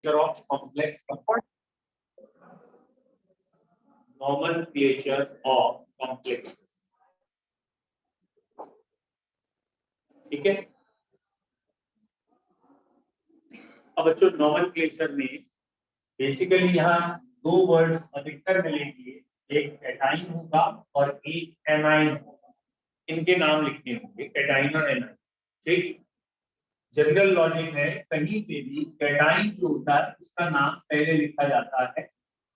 of complex compounds. Nomenclature of complexes. ठीक है। अब बच्चों नोमेनक्लेचर में बेसिकली यहाँ दो वर्ड्स अधिकतर मिलेंगे, एक एटाइन होगा और एक एनाइन होगा। इनके नाम लिखने होंगे, एटाइन और एनाइन। ठीक, जनरल लॉजिक है, कहीं पे भी कैटाइन जो होता है उसका नाम पहले लिखा जाता है।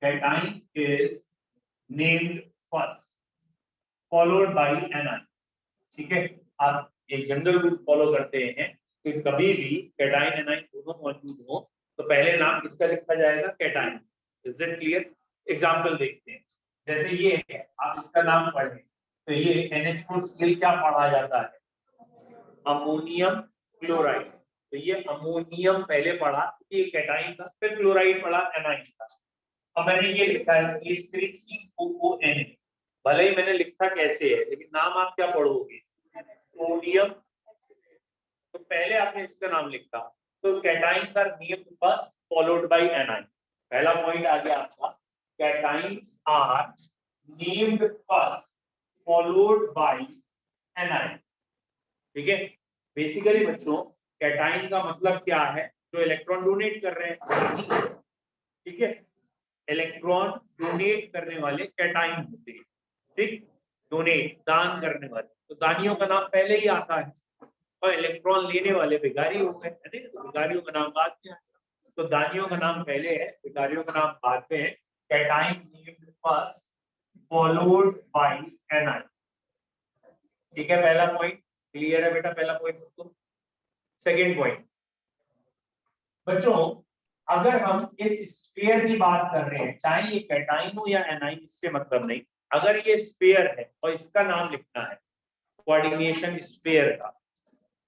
Cation is named first followed by anion. ठीक है, आप एक जनरल रूल फॉलो करते हैं कि कभी भी कैटाइन एनाइन दोनों मौजूद हो तो पहले नाम किसका लिखा जाएगा, cation. Is it clear? Example देखते हैं, जैसे ये है, आप इसका नाम पढ़ें तो ये NH4 क्या पढ़ा जाता है, अमोनियम क्लोराइड। तो ये अमोनियम पहले पढ़ा, ये कैटाइन था, फिर क्लोराइड पढ़ा, एनाइन था। अब मैंने ये लिखा है CH3COON। भले ही मैंने लिखा कैसे है, लेकिन नाम आप क्या पढ़ोगे, सोडियम। तो पहले आपने इसका नाम लिखा, तो cations are named first followed by anion. पहला पॉइंट आ गया आपका, cations are named first followed by anion. ठीक है, बेसिकली बच्चों कैटाइन का मतलब क्या है, जो इलेक्ट्रॉन डोनेट कर रहे हैं। ठीक है, इलेक्ट्रॉन डोनेट करने वाले कैटाइन होते हैं। ठीक, डोनेट दान करने वाले, तो दानियों का नाम पहले ही आता है, और इलेक्ट्रॉन लेने वाले विकारी हो गए, तो विकारियों का नाम बाद में आएगा। तो दानियों का नाम पहले है, विकारियों का नाम बाद में है। Cation named first followed by anion. ठीक है, पहला पॉइंट क्लियर है बेटा, पहला पॉइंट सबको। सेकेंड पॉइंट बच्चों, अगर हम इस स्फीयर की बात कर रहे हैं, चाहे ये कैटाइन हो या एनाइन, इससे मतलब नहीं, अगर ये स्फीयर है और इसका नाम लिखना है कोऑर्डिनेशन स्फीयर का,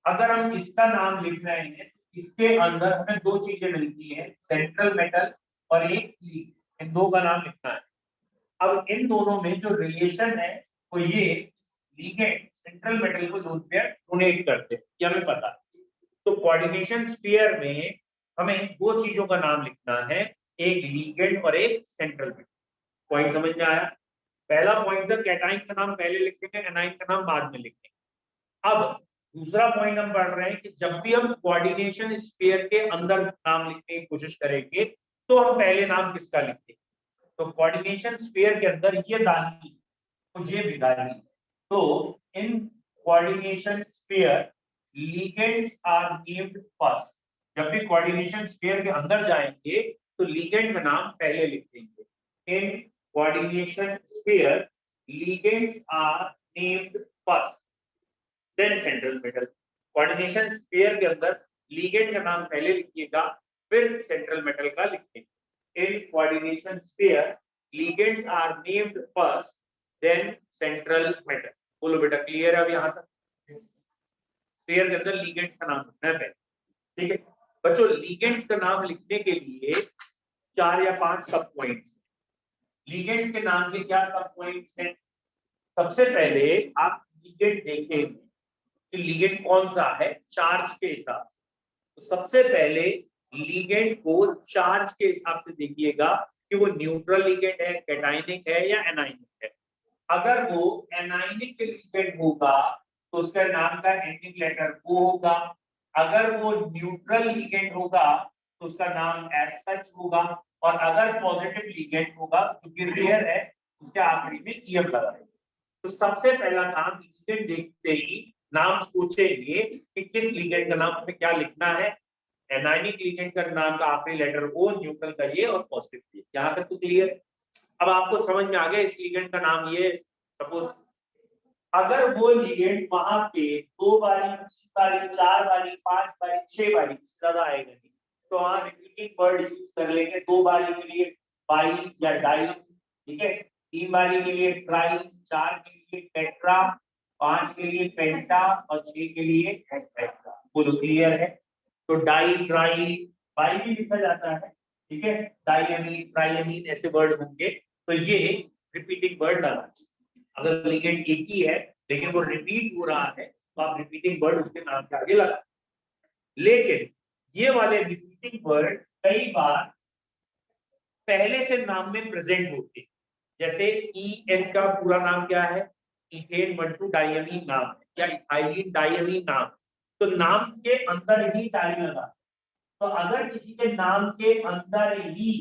अगर हम इसका नाम लिख रहे हैं, इसके अंदर हमें दो चीजें मिलती हैं, सेंट्रल मेटल और एक लीग, इन दो का नाम लिखना है। अब इन दोनों में जो रिलेशन है वो ये लिगेंड सेंट्रल मेटल को लोन पेयर डोनेट करते हैं, ये हमें पता है। तो कोऑर्डिनेशन स्फीयर में हमें दो चीजों का नाम लिखना है, एक लिगेंड और एक सेंट्रल मेटल। पॉइंट समझ में आया? पहला पॉइंट था कैटाइन का नाम पहले लिखेंगे, एनाइन का नाम बाद में लिखेंगे। अब दूसरा पॉइंट हम पढ़ रहे हैं कि जब भी हम कोऑर्डिनेशन स्फीयर के अंदर नाम लिखने की कोशिश करेंगे तो हम पहले नाम किसका लिखेंगे। तो कोऑर्डिनेशन स्फीयर के अंदर ये दानी और ये विदानी, तो in coordination sphere ligands are named first. जब भी कोऑर्डिनेशन स्फीयर के अंदर जाएंगे तो लिगेंड का नाम पहले लिखेंगे। In coordination sphere ligands are named first then central metal. Coordination sphere के अंदर लिगेंड का नाम पहले लिखिएगा, फिर सेंट्रल मेटल का लिखेंगे। In coordination sphere ligands are named first then central metal. बोलो बेटा, क्लियर है अब यहाँ तक? स्फीयर के अंदर लिगेंड्स का नाम लिखना है। ठीक है बच्चों, लिगेंड्स का नाम लिखने के लिए 4 या 5 सब पॉइंट्स। लिगेंड्स के नाम के क्या सब पॉइंट्स हैं? सबसे पहले आप लिगेंड देखेंगे कि लिगेंड कौन सा है चार्ज के हिसाब से। तो सबसे पहले लिगेंड को चार्ज के हिसाब से देखिएगा कि वो न्यूट्रल लिगेंड है, कैटाइनिक है या एनाइनिक है। अगर वो एनाइनिक लिगेंड होगा तो उसका नाम का एंडिंग लेटर O होगा। अगर वो न्यूट्रल लिगेंड होगा तो उसका नाम एज सच होगा। और अगर पॉजिटिव लिगेंड होगा जो कि रेयर है, उसके आखिरी में EM लगाएंगे। तो सबसे पहला काम लिगेंड देखते ही नाम सोचेंगे कि किस लिगेंड का नाम हमें क्या लिखना है। एनाइनिक लिगेंड का नाम का आखिरी लेटर O, न्यूट्रल का ये और पॉजिटिव ये। यहाँ तक तो क्लियर है? अब आपको समझ में आ गया इस लिगेंड का नाम ये। सपोज अगर वो लिगेंड वहां पे 2 बारी, 3 बारी, 4 बारी, 5 बारी, 6 बारी, ज्यादा आएगा नहीं, तो आप रिपीटिंग वर्ड यूज कर लेंगे। 2 बारी के लिए बाई या डाई, ठीक है, 3 बारी के लिए ट्राई, 4 के लिए टेट्रा, 5 के लिए पेंटा और 6 के लिए हेक्सा। बोलो क्लियर है? तो डाई, ट्राई, बाई भी लिखा जाता है, ठीक है, डाइअमीन, ट्राइअमीन ऐसे वर्ड होंगे, तो ये रिपीटिंग वर्ड डालना। अगर लिगेंड एक ही है लेकिन वो रिपीट हो रहा है तो आप रिपीटिंग वर्ड उसके नाम के आगे लगा। लेकिन ये वाले रिपीटिंग वर्ड कई बार पहले से नाम में प्रेजेंट होते हैं, जैसे EN का पूरा नाम क्या है, इथेन 1,2 डाइअमीन नाम है, या इथाइलिन डाइअमीन नाम, तो नाम के अंदर ही डाई लगा। तो अगर किसी के नाम के अंदर ही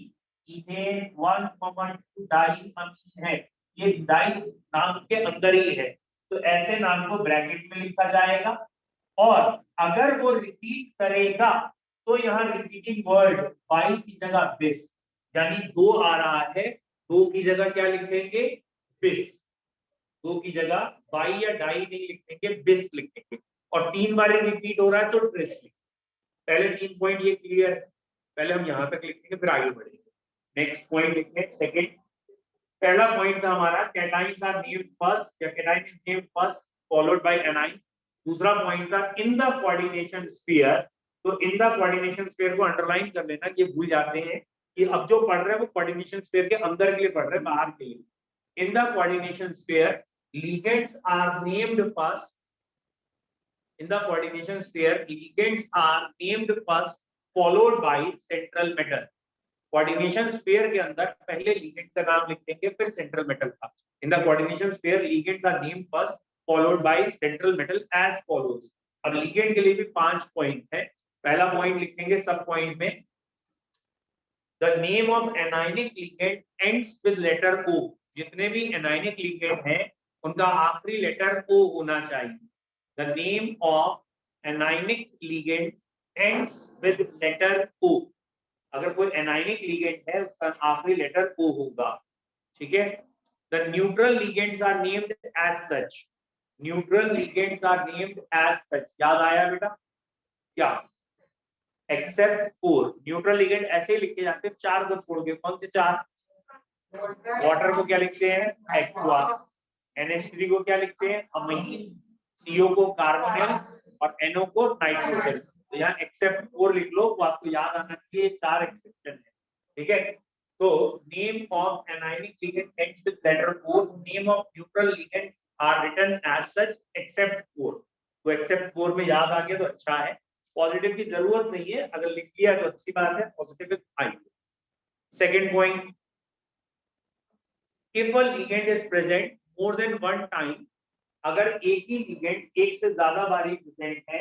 इथेन 1,2 डाइअमीन है, ये डाई नाम के अंदर ही है, तो ऐसे नाम को ब्रैकेट में लिखा जाएगा। और अगर वो रिपीट करेगा तो यहाँ रिपीटिंग वर्ड बाई की जगह बिस, यानी 2 आ रहा है, 2 की जगह क्या लिखेंगे, बिस। 2 की जगह बाई या डाई नहीं लिखेंगे, बिस लिखेंगे। और 3 बार रिपीट हो रहा है तो ट्रिस लिखेंगे। पहले 3 पॉइंट ये क्लियर है, पहले हम यहाँ तक लिखेंगे फिर आगे बढ़ेंगे। नेक्स्ट पॉइंट लिखते हैं, सेकंड। पहला पॉइंट था हमारा कैटाइन्स आर नेम्ड फर्स्ट, या cation is named first followed by A9. दूसरा पॉइंट था इन द कोऑर्डिनेशन स्फीयर। तो इन द कोऑर्डिनेशन स्फीयर को अंडरलाइन कर लेना, ये भूल जाते हैं कि अब जो पढ़ रहे हैं वो कोऑर्डिनेशन स्फीयर के अंदर के लिए पढ़ रहे हैं, बाहर के लिए। इन the coordination sphere ligands are named first. In the coordination sphere, ligands are named first, followed by central metal. Coordination sphere के अंदर पहले लिगेंड का नाम लिख देंगे, फिर सेंट्रल मेटल का। In the coordination sphere ligands are named first followed by central metal as follows. अब लिगेंड के लिए भी 5 पॉइंट है। पहला पॉइंट लिखेंगे सब पॉइंट में, the name of anionic ligand ends with letter O। जितने भी एनायनिक लिगेंड हैं उनका आखिरी लेटर O होना चाहिए। The name of anionic ligand ends with letter O। अगर कोई एनायनिक लिगेंड है उसका आखिरी लेटर O होगा, ठीक है। The neutral ligands are named as such. Neutral ligands are named as such, याद आया बेटा क्या, एक्सेप्ट 4। न्यूट्रल लिगेंड ऐसे ही लिखे जाते हैं 4 को छोड़ के। कौन से 4? वाटर को क्या लिखते हैं, एक्वा। NH3 को क्या लिखते हैं, अमीन। CO को कार्बोनिल और NO को नाइट्रोजन। तो यहाँ एक्सेप्ट 4 लिख लो, वो आपको याद आना चाहिए, 4 एक्सेप्शन है, ठीक है। तो name of anionic ligand ends with letter O, name of neutral ligand are written as such except 4। तो एक्सेप्ट 4 में याद आ गया तो अच्छा है, पॉजिटिव की जरूरत नहीं है, अगर लिख लिया तो अच्छी बात है, पॉजिटिव आएगी। Second point, if a ligand is present more than one time, अगर एक ही लिगेंड एक से ज्यादा बारी प्रेजेंट है,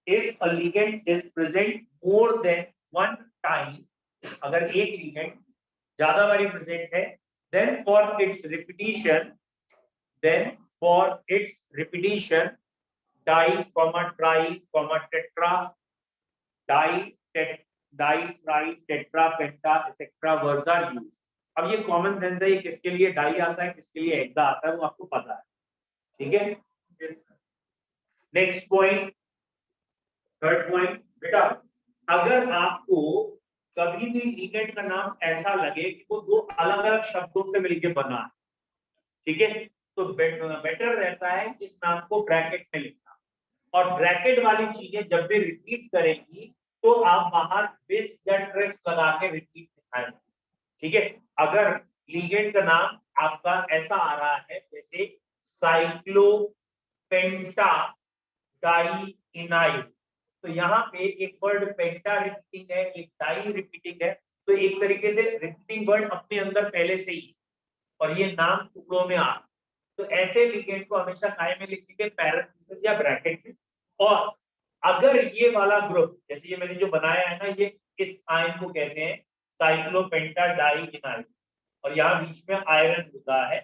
if a ligand is present more than one time, अगर एक लिगेंड ज्यादा बारी प्रेजेंट है, then for its repetition di, tri, tetra, di, tri, tetra, penta, etc. words are used. अब ये कॉमन सेंस है, ये किसके लिए डाई आता है, किसके लिए हेक्सा आता है, वो आपको पता है, ठीक है। नेक्स्ट पॉइंट, थर्ड पॉइंट, बेटा अगर आपको कभी भी लिगेंड का नाम ऐसा लगे कि वो 2 अलग अलग शब्दों से मिलकर बना है, ठीक है, तो बेटर रहता है इस नाम को ब्रैकेट में लिखना। और ब्रैकेट वाली चीजें जब भी रिपीट करेंगी तो आप बाहर बिस या ट्रेस लगा के रिपीट दिखाएंगे, ठीक है। अगर लिगेंड का नाम आपका ऐसा आ रहा है जैसे साइक्लोपेंटा डाइइनाइल, तो यहाँ पे एक वर्ड पेंटा रिपीटिंग है, एक डाई रिपीटिंग है, तो एक तरीके से रिपीटिंग वर्ड अपने अंदर पहले से ही, और ये नाम टुकड़ों में आ, तो ऐसे लिगेंड को हमेशा काय में लिखेंगे, पैरेंथेसिस या ब्रैकेट में। और अगर ये वाला ग्रुप, जैसे ये मैंने जो बनाया है ना, ये इस आयन को कहते हैं साइक्लोपेंटा डाइइनाइल, और यहाँ बीच में आयरन होता है।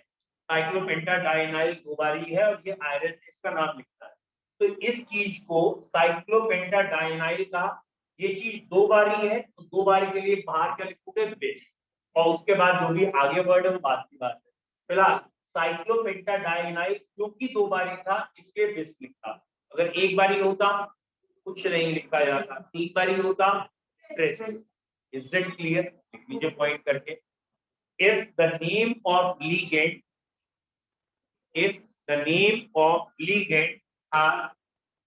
साइक्लोपेंटा डाइइनाइल 2 बारी है और ये आयरन इसका नाम लिखता है, तो इस चीज को साइक्लोपेंटा डाइइनाइल का, ये चीज 2 बारी है, तो 2 बारी के लिए बाहर क्या लिखोगे, बेस, और उसके बाद जो भी आगे वर्ड है वो बात की बात है। फिलहाल साइक्लोपेंटा डाइइनाइल क्योंकि 2 बारी था इसलिए बेस लिखा, अगर एक बारी होता कुछ नहीं लिखा जाता, 3 बारी होता ट्रेस। इज इट क्लियर, लिख लीजिए पॉइंट करके। if the name of ligand are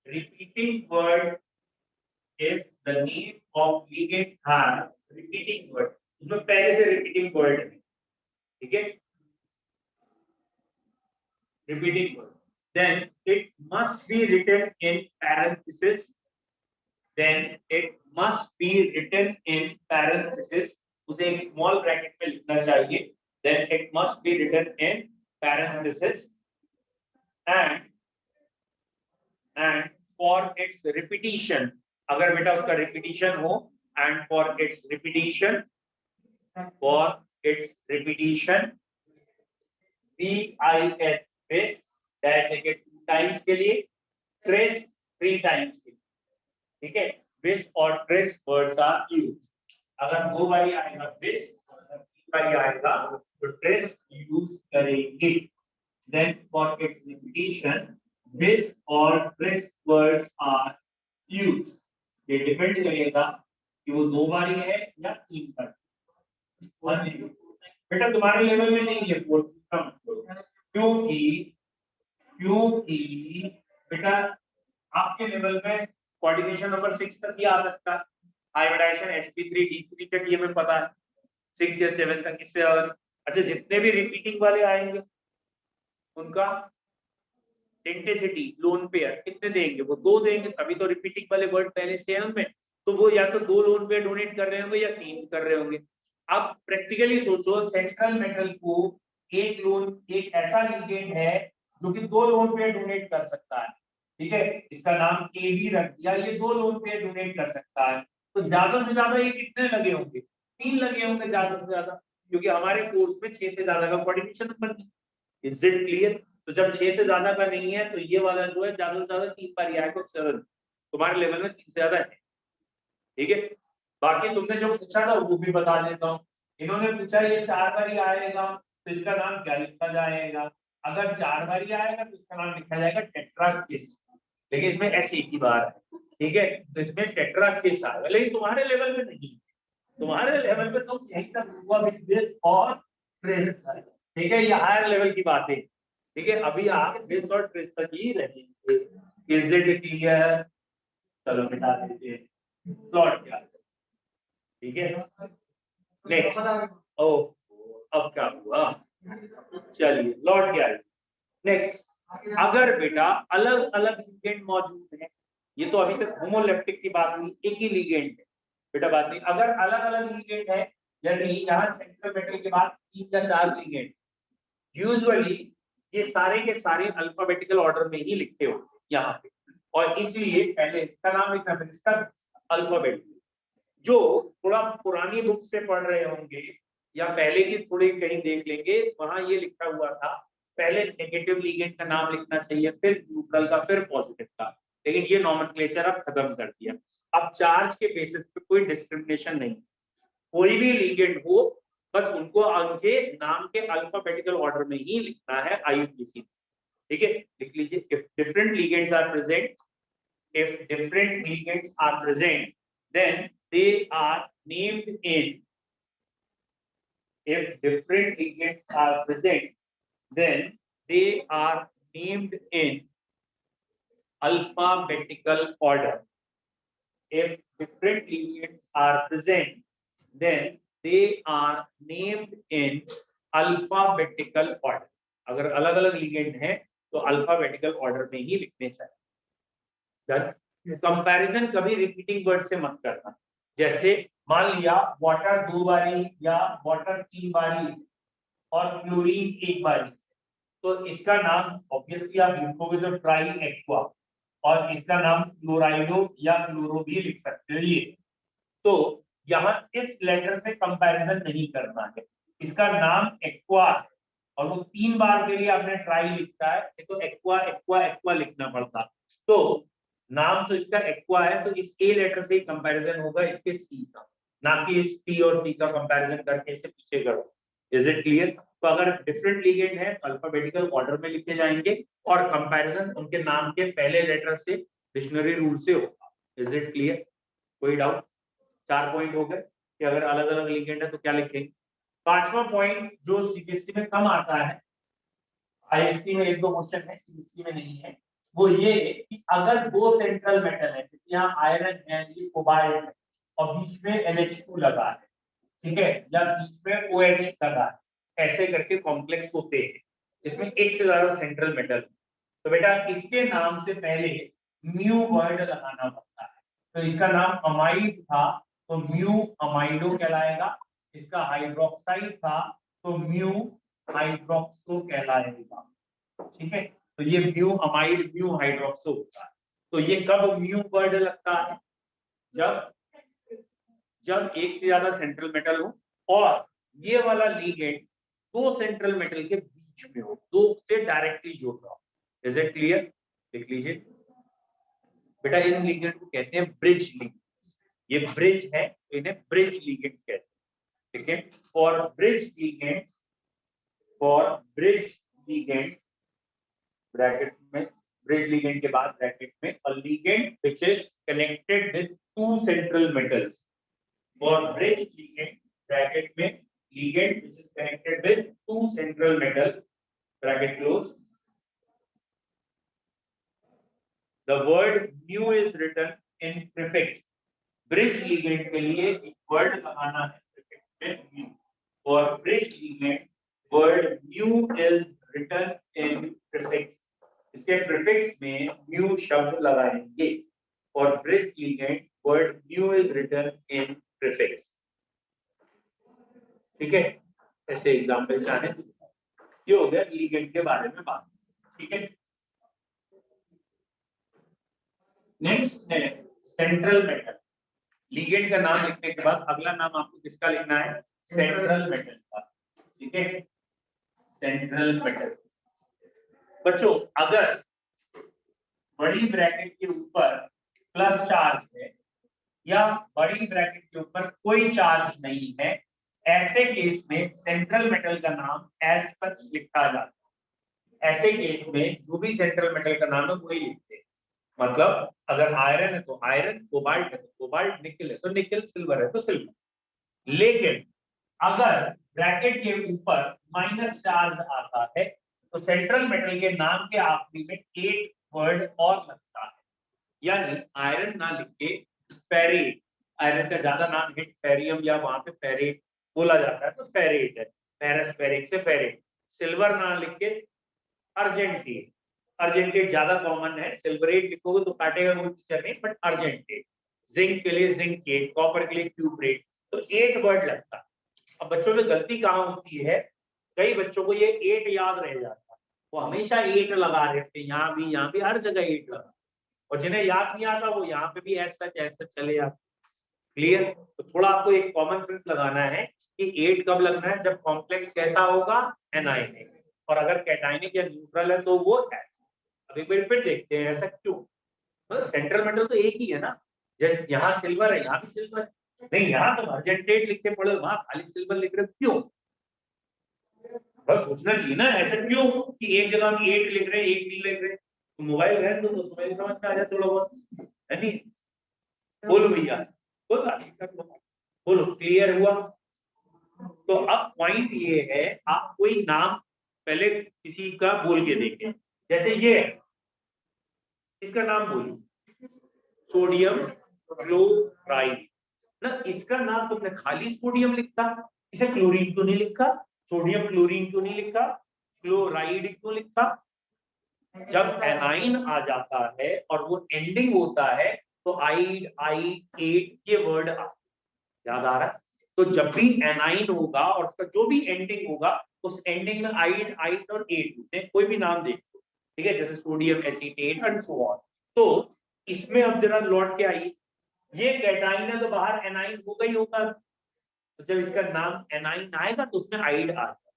repeating word, if the name of ligand are repeating word, उसमें पहले से repeating word है, ठीक है, repeating word, then it must be written in parenthesis then it must be written in parenthesis, उसे एक small bracket में लिखना चाहिए, then it must be written in parenthesis and for its repetition, अगर बेटा उसका repetition हो, and for its repetition BIS bis dash लेके 2 times के लिए, trace 3 times के लिए, ठीक है। bis और trace words are used, अगर 2 बारी आएगा bis, अगर 3 बारी आएगा तो trace यूज करेंगे। then for its repetition bis और trace words are used, ये डिपेंड करेगा कि वो 2 बारी है या 3 बारी। बेटा तुम्हारे लेवल में नहीं है क्योंकि बेटा आपके लेवल में कोऑर्डिनेशन नंबर 6 तक ही आ सकता है, हाइब्रिडाइजेशन sp3 d3 तक ये हमें पता है, 6 या 7 तक इससे और अच्छा जितने भी रिपीटिंग वाले आएंगे उनका इंटेंसिटी लोन पेयर कितने देंगे, वो 2 देंगे, तभी तो रिपीटिंग वाले वर्ड पहले से है उनमें, तो वो या तो 2 लोन पेयर डोनेट कर रहे होंगे या 3 कर रहे होंगे। अब प्रैक्टिकली सोचो सेंट्रल मेटल को एक ऐसा लिगेंड है जो कि 2 लोन पेयर डोनेट कर सकता है, ठीक है, इसका नाम ए बी रख दिया, ये 2 लोन पेयर डोनेट कर सकता है, तो ज्यादा से ज्यादा ये कितने लगे होंगे, 3 लगे होंगे ज्यादा से ज्यादा, क्योंकि हमारे कोर्स में 6 से ज्यादा का कोऑर्डिनेशन नंबर नहीं। Is it clear? तो जब 6 से ज्यादा का नहीं है तो ये वाला जो है ज्यादा से ज्यादा 3 बार आएगा, 7 तुम्हारे लेवल में 3 से ज्यादा है, ठीक है। बाकी तुमने जो पूछा था वो भी बता देता हूँ, इन्होंने पूछा ये 4 बार आएगा तो इसका नाम क्या लिखा जाएगा, अगर 4 बार आएगा तो इसका नाम लिखा जाएगा टेट्राकिस, लेकिन इसमें एस एक ही बार है, ठीक है, तो इसमें टेट्राकिस आएगा, लेकिन तुम्हारे लेवल में नहीं, तुम्हारे लेवल पे तो यही तक हुआ विद और ट्रेस, ठीक है, ये हायर लेवल की बात है, ठीक है, अभी आप दिस और ट्रेस तक ही रहेंगे। Is it clear? चलो मिटा दीजिए प्लॉट क्या, ठीक है, नेक्स्ट। ओ अब क्या हुआ, चलिए लौट गया। नेक्स्ट, अगर बेटा अलग अलग लिगेंड मौजूद है, ये तो अभी तक होमोलेप्टिक की बात हुई, एक ही लिगेंड है बेटा, बात नहीं, अगर अलग अलग लिगेंड है, यानी यहाँ सेंट्रल मेटल के बाद 3 या 4 लिगेंड, यूजुअली ये सारे के सारे अल्फाबेटिकल ऑर्डर में ही लिखते होंगे यहाँ पे, और इसलिए पहले इसका नाम लिखना फिर इसका अल्फाबेट। जो थोड़ा पुरानी बुक से पढ़ रहे होंगे या पहले की थोड़ी कहीं देख लेंगे, वहां ये लिखा हुआ था पहले नेगेटिव लिगेंड का नाम लिखना चाहिए, फिर न्यूट्रल का, फिर पॉजिटिव का, लेकिन ये नॉमेनक्लेचर अब खत्म कर दिया। अब चार्ज के बेसिस पे कोई डिस्क्रिमिनेशन नहीं, कोई भी लिगेंड हो बस उनको उनके नाम के अल्फाबेटिकल ऑर्डर में ही लिखना है, IUPAC, ठीक है, लिख लीजिए। If different ligands are present, if different ligands are present, then they are named in, if different ligands are present, then they are named in alphabetical order. If different ligands are present, then they are named in alphabetical order. अगर अलग अलग ligand है तो alphabetical order में ही लिखने चाहिए। Comparison कभी repeating word से मत करना, जैसे मान लिया वाटर 2 बारी या वाटर 3 बारी और क्लोरीन 1 बारी, तो इसका नाम ऑब्वियसली आप लिखोगे तो ट्राई एक्वा, और इसका नाम क्लोराइडो या क्लोरो भी लिख सकते हो ये, तो यहाँ इस लेटर से कंपैरिजन नहीं करना है, इसका नाम एक्वा है और वो 3 बार के लिए आपने ट्राई लिखा है, तो एक्वा एक्वा एक्वा लिखना पड़ता, तो नाम तो इसका एक्वा है, तो इस ए लेटर से ही कंपैरिजन होगा इसके सी का, ना कि इस टी और सी का कंपैरिजन करके इसे पीछे करो। Is it clear? तो अगर डिफरेंट लिगेंड है अल्फाबेटिकल ऑर्डर में लिखे जाएंगे और कंपैरिजन उनके नाम के पहले लेटर से डिक्शनरी रूल से होगा। Is it clear? कोई डाउट? 4 पॉइंट हो गए कि अगर अलग अलग लिगेंड है तो क्या लिखेंगे। 5वां पॉइंट जो सीबीएसई में कम आता है, आईएससी में 1-2 क्वेश्चन है, सीबीएसई में नहीं है, वो ये कि अगर 2 सेंट्रल मेटल है, जैसे यहाँ आयरन है, ये कोबाल्ट है और बीच में NH2 लगा है, ठीक है, या बीच में OH लगा है, ऐसे करके कॉम्प्लेक्स होते हैं जिसमें एक से ज्यादा सेंट्रल मेटल, तो बेटा इसके नाम से पहले म्यू वर्ड लगाना पड़ता है, तो इसका नाम अमाइड था तो म्यू अमाइडो कहलाएगा, इसका हाइड्रोक्साइड था तो म्यू हाइड्रोक्सो कहलाएगा। ठीक है, तो ये म्यू अमाइड म्यू हाइड्रोक्सो होता है। तो ये कब म्यू वर्ड लगता है? जब जब एक से ज्यादा सेंट्रल मेटल हो और ये वाला लीगेंड दो सेंट्रल मेटल के बीच में हो, दो से डायरेक्टली जुड़ रहा हो। Is it clear? देख लीजिए बेटा, इन लीगेंड को कहते हैं ब्रिज लीगेंड। ये ब्रिज है तो इन्हें ब्रिज लीगेंड कहते हैं। ठीक है, फॉर ब्रिज लीगेंड ब्रैकेट में, ब्रिज लीगेंड के बाद ब्रैकेट में a ligand which is connected with to central metals. For bridge ligand bracket में ligand which is connected with two central metal bracket close. The word mu is written in prefix. Bridge ligand के लिए एक word लगाना है prefix में mu. For bridge ligand word mu is written in prefix. इसके prefix में mu शब्द लगाएंगे। For bridge ligand word mu is written in prefix. ठीक है, ऐसे एग्जाम्पल जाने। ये हो गया लीगेंड के बारे में बात। ठीक है, नेक्स्ट है सेंट्रल मेटल। लीगेंड का नाम लिखने के बाद अगला नाम आपको किसका लिखना है? सेंट्रल मेटल का। ठीक है, सेंट्रल मेटल। बच्चों अगर बड़ी ब्रैकेट के ऊपर प्लस चार्ज है या बड़ी ब्रैकेट के ऊपर कोई चार्ज नहीं है, ऐसे केस में सेंट्रल मेटल का नाम एज सच लिखा जाता है। ऐसे केस में जो भी सेंट्रल मेटल का नाम है वही लिखते हैं। मतलब अगर आयरन है तो आयरन, कोबाल्ट है तो कोबाल्ट, निकल है तो निकल, सिल्वर है तो सिल्वर। लेकिन अगर ब्रैकेट के ऊपर माइनस चार्ज आता है तो सेंट्रल मेटल के नाम के आखिरी में एक वर्ड और लगता है। यानी आयरन ना लिख के फेरेट, आयरन का ज्यादा नाम हिट फेरियम या वहां पे फेरेट बोला जाता है तो फेरेट है, फेरस फेरिक से फेरेट। सिल्वर ना लिख के अर्जेंटेट, अर्जेंटेट ज्यादा कॉमन है, सिल्वरेट लिखोगे तो काटेगा कोई टीचर नहीं, बट अर्जेंटेट। जिंक के लिए जिंकेट, कॉपर के लिए क्यूपरेट, तो 8 वर्ड लगता है। अब बच्चों में गलती कहाँ होती है, कई बच्चों को ये 8 याद रह जाता है, वो हमेशा 8 लगा रहे थे, यहाँ भी हर जगह 8 लगा, और जिन्हें याद नहीं आता वो यहाँ पे भी ऐसा चले जाते। क्लियर? तो थोड़ा आपको एक कॉमन सेंस लगाना है कि 8 कब लगना है, जब कॉम्प्लेक्स कैसा होगा, एनायनिक, और अगर कैटायनिक या न्यूट्रल है तो वो ऐसा। अब एक बार फिर देखते हैं ऐसा क्यों। मतलब सेंट्रल मेटल तो एक ही है ना, जैसे यहाँ सिल्वर है यहाँ भी सिल्वर है, नहीं यहाँ तो अर्जेंटेट लिख के पढ़ो, वहां खाली सिल्वर लिख रहे, क्यों? बस सोचना चाहिए ना, ऐसा क्यों कि एक जगह हम 8 लिख रहे हैं एक नहीं लिख रहे। तो मोबाइल रहे तो समझ में आ जाए थोड़ा बहुत, है नहीं? बोलो भैया, बोलो, क्लियर हुआ? तो अब पॉइंट ये है, आप कोई नाम पहले किसी का बोल के देखें, जैसे ये इसका नाम बोलिए, सोडियम क्लोराइड ना, इसका नाम तुमने खाली सोडियम लिखा, इसे क्लोरीन क्यों नहीं लिखा? सोडियम क्लोरीन क्यों नहीं लिखा? क्लोराइड क्यों लिखा? जब एनाइन आ जाता है और वो एंडिंग होता है तो आइड आइड एट ये वर्ड याद आ रहा है। तो जब भी एनाइन होगा और उसका जो भी एंडिंग होगा उस एंडिंग में आइड आइड और एट होते हैं, कोई भी नाम देख लो, ठीक है, जैसे sodium acetate and so on. तो इसमें अब जरा लौट के आइए, ये कैटाइन है तो बाहर एनाइन होगा ही होगा, तो जब इसका नाम एनाइन आएगा तो उसमें आइड आ जाएगा।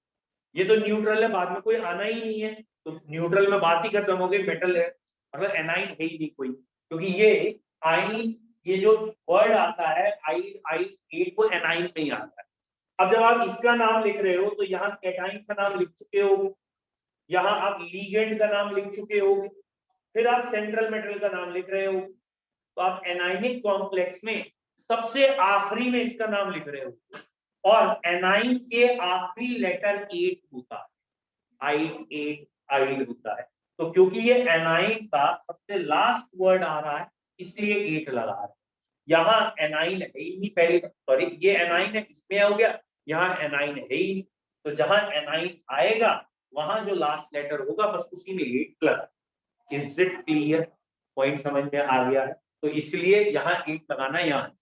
ये तो न्यूट्रल है, बाद में कोई आना ही नहीं है, तो न्यूट्रल में बात ही खत्म हो गई, मेटल है, मतलब एनाइन है ही नहीं कोई, क्योंकि ये आइन, ये जो वर्ड आता है आई आई एट वो एनाइन नहीं आता है। अब जब आप इसका नाम लिख रहे हो तो यहाँ कैटाइन का नाम लिख चुके हो, यहाँ आप लीगेंड का नाम लिख चुके हो, फिर आप सेंट्रल मेटल का नाम लिख रहे हो, तो आप एनाइनिक कॉम्प्लेक्स में सबसे आखिरी में इसका नाम लिख रहे हो, और एनाइन के आखिरी लेटर 8 होता है, आइड 8 आइड होता है। तो क्योंकि ये एनाइन का सबसे लास्ट वर्ड आ रहा है इसलिए 8 लगा रहा है। यहाँ एनाइन है ही नहीं पहले, सॉरी ये एनाइन है इसमें हो गया, यहाँ एनाइन है ही नहीं, तो जहां एनाइन आएगा वहां जो लास्ट लेटर होगा बस उसी में 8 लगा। Is it clear? पॉइंट समझ में आ गया है? तो इसलिए यहाँ 8 लगाना यहाँ।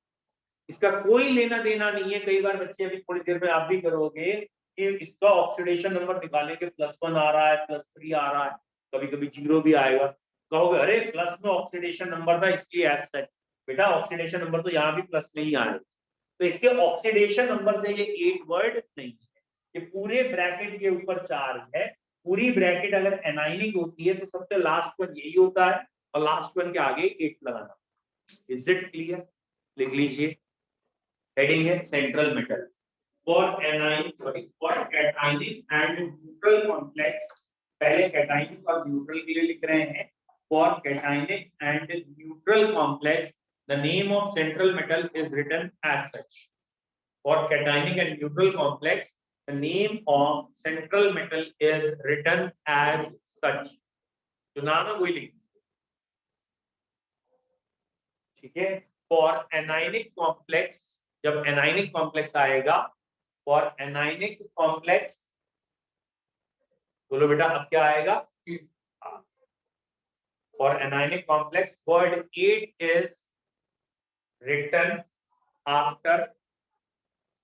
इसका कोई लेना देना नहीं है। कई बार बच्चे अभी थोड़ी देर में आप भी करोगे कि इसका ऑक्सीडेशन नंबर निकालेंगे, +1 आ रहा है, +3 आ रहा है, कभी कभी 0 भी आएगा। कहोगे अरे प्लस में ऑक्सीडेशन नंबर था इसलिए एज सच। बेटा ऑक्सीडेशन नंबर तो यहाँ भी प्लस में ही आए, तो इसके ऑक्सीडेशन नंबर से ये 8 वर्ड नहीं है। ये पूरे ब्रैकेट के ऊपर चार्ज है। पूरी ब्रैकेट अगर एनाइनिक होती है तो सबसे लास्ट वन यही होता है और लास्ट वन के आगे 8 लगाना। Is it clear? लिख लीजिए, हेडिंग है central metal for anion for cationic and neutral complex. पहले कैटाइनिक और न्यूट्रल के लिए लिख रहे हैं। For cationic and neutral complex the name of central metal is written as such. For cationic and neutral complex the name of central metal is written as such. जो नाम है वही लिख, ठीक है। फॉर एनाइनिक कॉम्प्लेक्स, जब anionic complex आएगा, for anionic complex, बोलो बेटा अब क्या आएगा? For anionic complex word 8 is written after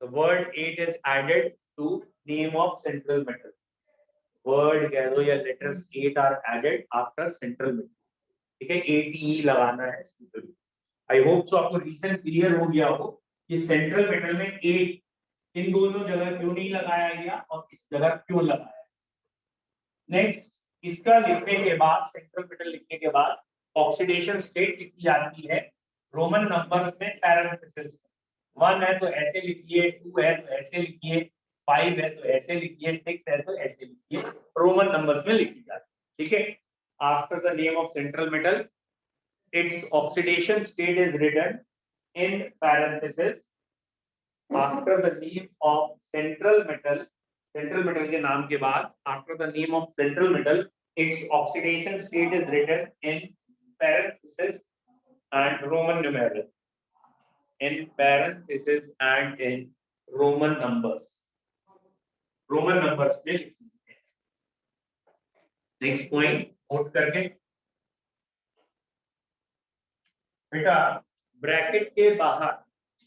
the word 8 is added to name of central metal. Word कह दो या letters 8 are added after central metal, ठीक है। 8 लगाना है सिंपली। आई होप सो आपको रीजन क्लियर हो गया हो कि सेंट्रल मेटल में 8 इन दोनों जगह क्यों नहीं लगाया गया और इस जगह क्यों लगाया। नेक्स्ट, इसका लिखने के बाद, सेंट्रल मेटल लिखने के बाद ऑक्सीडेशन स्टेट लिखी जाती है रोमन नंबर्स में पैरेंथेसिस। 1 है तो ऐसे लिखिए, 2 है तो ऐसे लिखिए, 5 है तो ऐसे लिखिए, 6 है तो ऐसे लिखिए, रोमन नंबर्स में लिखी जाती है, ठीक है। After the name of central metal its oxidation state is written in parenthesis after the name of central metal के नाम के बाद after the name of central metal its oxidation state is written in parenthesis and Roman numeral, in parenthesis and in Roman numbers में लिखना है। Next point note करके बेटा, bracket के बाहर,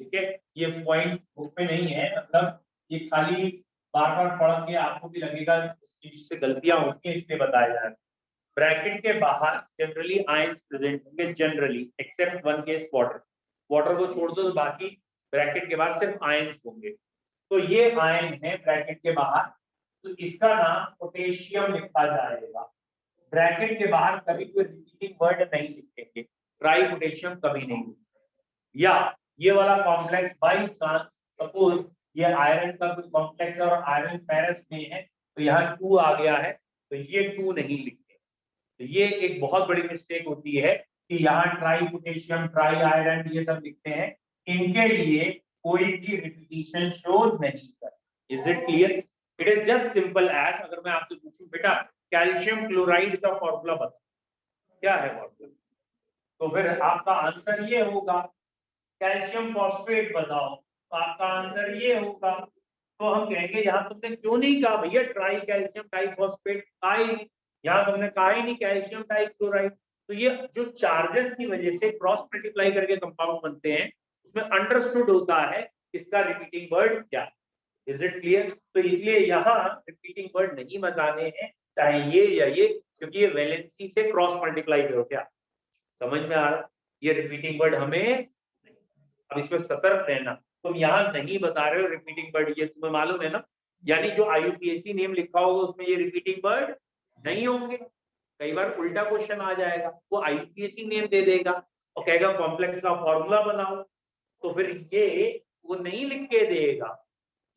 ठीक है, ये पॉइंट बुक में नहीं है, मतलब ये खाली बार बार पढ़ के आपको भी लगेगा इस चीज से गलतियां होती हैं इसलिए बताया जा रहा है। ब्रैकेट के बाहर जनरली आयंस प्रेजेंट होंगे, generally except one case water. Water को छोड़ दो तो बाकी ब्रैकेट के बाद सिर्फ आयंस होंगे। तो ये आयन है ब्रैकेट के बाहर, तो इसका नाम पोटेशियम लिखा जाएगा। ब्रैकेट के बाहर कभी कोई रिपीटिंग वर्ड नहीं लिखेंगे, ट्राई पोटेशियम कभी नहीं। या ये वाला कॉम्प्लेक्स बाई चांस सपोज ये आयरन का कोई कॉम्प्लेक्स और आयरन फेरस में है तो यहाँ 2 आ गया है तो ये 2 नहीं लिखते। तो ये एक बहुत बड़ी मिस्टेक होती है कि यहाँ ट्राई पोटेशियम, ट्राई आयरन ये सब लिखते हैं, इनके लिए कोई भी रिपीटिशन शो नहीं कर। Is it clear? It is just simple as, अगर मैं आपसे पूछूं बेटा कैल्शियम क्लोराइड का फॉर्मूला बता, क्या है फॉर्मूला, तो फिर आपका आंसर ये होगा। कैल्शियम फॉस्फेट बताओ, तो आपका आंसर ये होगा। तो हम कहेंगे यहाँ तुमने क्यों नहीं कहा भैया ट्राई कैल्शियम ट्राई फॉस्फेट, यहाँ तुमने कहा ही नहीं कैल्शियम ट्राइक्लोराइड। तो ये जो चार्जेस की वजह से क्रॉस मल्टीप्लाई करके कंपाउंड बनते हैं उसमें अंडरस्टूड होता है इसका रिपीटिंग वर्ड क्या। Is it clear? तो इसलिए यहाँ रिपीटिंग वर्ड नहीं बताने हैं, चाहे ये या ये, क्योंकि ये वैलेंसी से क्रॉस मल्टीप्लाई करो। क्या समझ में आ रहा? ये रिपीटिंग वर्ड हमें, अब इसमें सतर्क रहना। तुम यहाँ नहीं बता रहे हो रिपीटिंग वर्ड, ये तुम्हें मालूम है ना, यानी जो IUPAC नेम लिखा होगा उसमें ये रिपीटिंग वर्ड नहीं होंगे। कई बार उल्टा क्वेश्चन आ जाएगा, वो IUPAC नेम दे देगा और कहेगा कॉम्प्लेक्स का फॉर्मूला बनाओ, तो फिर ये वो नहीं लिख के देगा,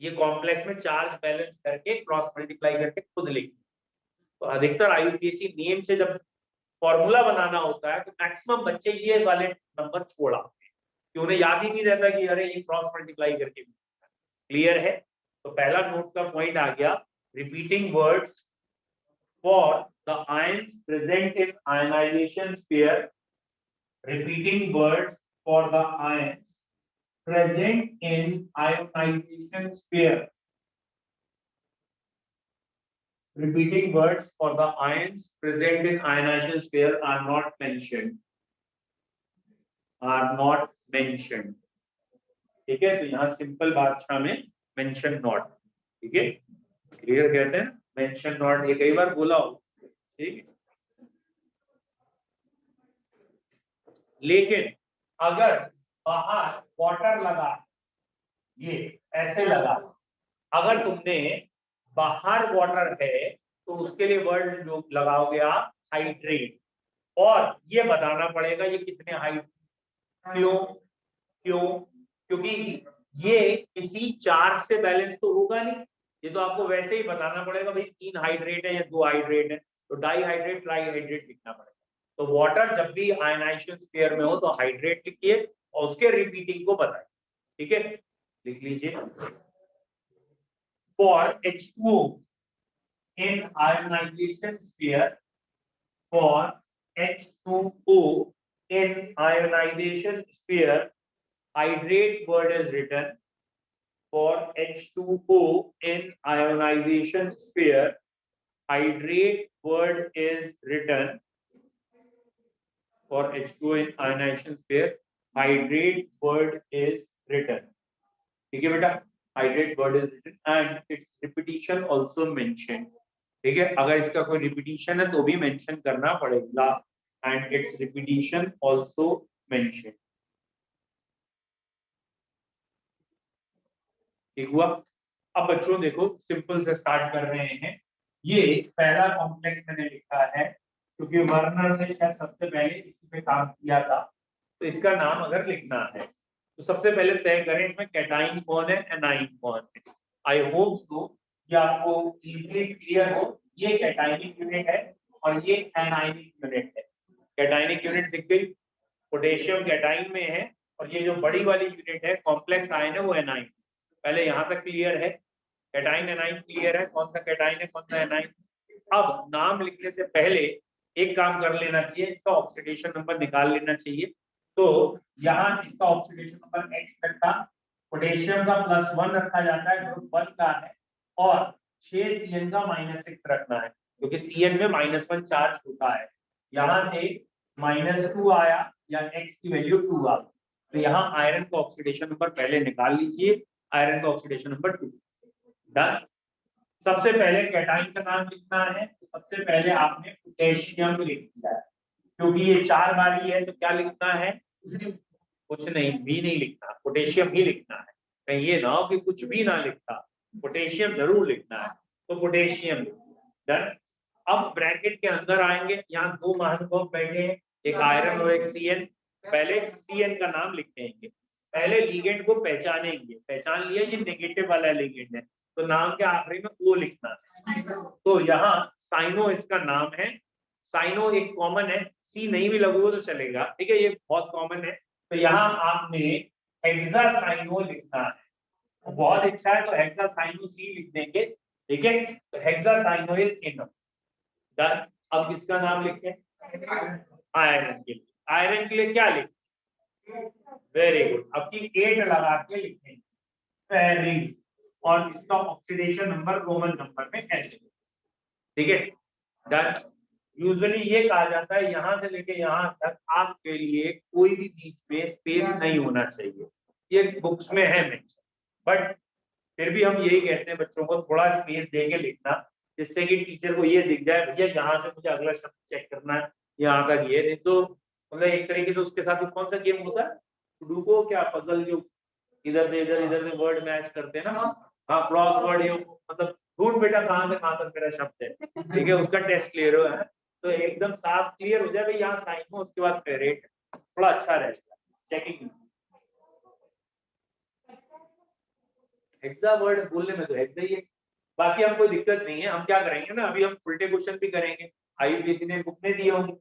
ये कॉम्प्लेक्स में चार्ज बैलेंस करके क्रॉस मल्टीप्लाई करके खुद लिख। तो अधिकतर IUPAC नेम से जब फॉर्मूला बनाना होता है तो मैक्सिमम बच्चे ये वाले नंबर छोड़ा कि उन्हें याद ही नहीं रहता कि अरे ये क्रॉस मल्टीप्लाई करके। क्लियर है? तो पहला नोट का पॉइंट आ गया, repeating words for the ions present in ionization sphere, repeating words for the ions present in ionization sphere, repeating words for the ions present in ionization sphere are not mentioned. Are not mentioned. ठीक है, तो यहाँ simple भाषा में mention not. ठीक है, clear कहते हैं मेंशन नॉट, ये कई बार बोला हो। ठीक है, लेकिन अगर बाहर वाटर लगा, ये ऐसे लगा, अगर तुमने बाहर वाटर है तो उसके लिए वर्ड जो लगाओगे आप हाइड्रेट, और ये बताना पड़ेगा ये कितने हाइट, क्यों क्यों क्योंकि ये किसी चार्ज से बैलेंस तो होगा नहीं, ये तो आपको वैसे ही बताना पड़ेगा भाई 3 हाइड्रेट है या 2 हाइड्रेट है, तो डाई हाइड्रेट ट्राई हाइड्रेट लिखना पड़ेगा। तो वाटर जब भी आयनाइजेशन स्फीयर में हो तो हाइड्रेट लिखिए और उसके रिपीटिंग को बताइए। ठीक है, लिख लीजिए for H2O in ionization sphere, for H2O in ionization sphere, hydrate word is written. For H2O in ionization sphere, hydrate word is written. For H2O in ionization sphere, hydrate word is written. ठीक है बेटा, hydrate word is written and its repetition also mentioned. ठीक है, अगर इसका कोई repetition है तो भी मेंशन करना पड़ेगा, and it's repetition also mention. ठीक हुआ। अब बच्चों देखो सिंपल से स्टार्ट कर रहे हैं। ये पहला कॉम्प्लेक्स मैंने लिखा है क्योंकि वर्नर ने शायद सबसे पहले इसी पे काम किया था, तो इसका नाम अगर लिखना है तो सबसे पहले तय करें इसमें कैटाइन कौन है, एनाइन कौन है। आई होप सो कि आपको इजीली क्लियर हो, ये कैटाइनिक यूनिट है और ये एनाइनिक यूनिट है। कैटाइनिक यूनिट दिख गई, पोटेशियम कैटाइन में है और ये जो बड़ी वाली यूनिट है कॉम्प्लेक्स आयन है वो एनाइन। पहले यहाँ तक क्लियर है, कैटाइन एनाइन क्लियर है, कौन सा कैटाइन है कौन सा एनाइन। अब नाम लिखने से पहले एक काम कर लेना चाहिए, इसका ऑक्सीडेशन नंबर निकाल लेना चाहिए। तो यहाँ इसका ऑक्सीडेशन नंबर X तक था, पोटेशियम का +1 रखा जाता है, ग्रुप 1 का है, और 6 CN का -6 रखना है क्योंकि CN में -1 चार्ज होता है। यहाँ से -2 आया या X की वैल्यू 2 आ गई, तो यहाँ आयरन का ऑक्सीडेशन नंबर पहले निकाल लीजिए, आयरन का ऑक्सीडेशन नंबर 2। डन। सबसे पहले कैटाइन का नाम लिखना है, तो सबसे पहले आपने पोटेशियम लिख दिया है, क्योंकि ये 4 बारी है तो क्या लिखना है, कुछ नहीं भी नहीं लिखना, पोटेशियम ही लिखना है। कहीं ये ना हो कि कुछ भी ना लिखता, पोटेशियम जरूर लिखना है, तो पोटेशियम लिख दिया। डन। अब ब्रैकेट के अंदर आएंगे, यहाँ 2 महानुभाव बैठे हैं, एक आयरन और एक CN। पहले CN का नाम लिख देंगे, पहले लिगेंड को पहचानेंगे, पहचान लिया ये नेगेटिव वाला लिगेंड है तो नाम के आखिरी में O लिखना है। तो यहाँ साइनो इसका नाम है, साइनो एक कॉमन है, सी नहीं भी लगू तो चलेगा, ठीक है, ये बहुत कॉमन है। तो यहाँ आपने हेक्सासाइनो लिखना है, तो बहुत अच्छा है, तो हेक्सासाइनो सी लिख देंगे। ठीक है, तो हेक्सासाइनो इज इनफ। डन। अब किसका नाम लिखें, आयरन के लिए। आयरन के लिए क्या लिखें, वेरी गुड, अब की 8 लगा के लिखेंगे फेरिन, और इसका ऑक्सीडेशन नंबर रोमन नंबर में ऐसे। ठीक है, डन। यूजुअली ये कहा जाता है यहां से लेके यहां तक आपके लिए कोई भी बीच में स्पेस नहीं होना चाहिए, ये बुक्स में है मेंशन, बट फिर भी हम यही कहते हैं बच्चों को थोड़ा स्पेस देके लिखना, जिससे कि टीचर को ये दिख जाए भैया यहाँ से मुझे अगला शब्द चेक करना है, यहाँ तक ये नहीं तो मतलब एक तरीके से उसके साथ कौन सा गेम होता है सुडोकू, क्या पजल, जो इधर से वर्ड मैच करते हैं ना, हाँ क्रॉस वर्ड, ये मतलब ढूंढ बेटा कहाँ से कहाँ तक मेरा शब्द है। ठीक है, उसका टेस्ट क्लियर हो है तो एकदम साफ क्लियर हो जाए भाई यहाँ साइन हो, उसके बाद फेरेट थोड़ा अच्छा रहेगा चेकिंग। हेक्सा वर्ड बोलने में तो हेक्सा ही है, बाकी हम कोई दिक्कत नहीं है। हम क्या करेंगे ना, अभी हम उल्टे क्वेश्चन भी करेंगे, IUPAC ने बुक में दिए होंगे,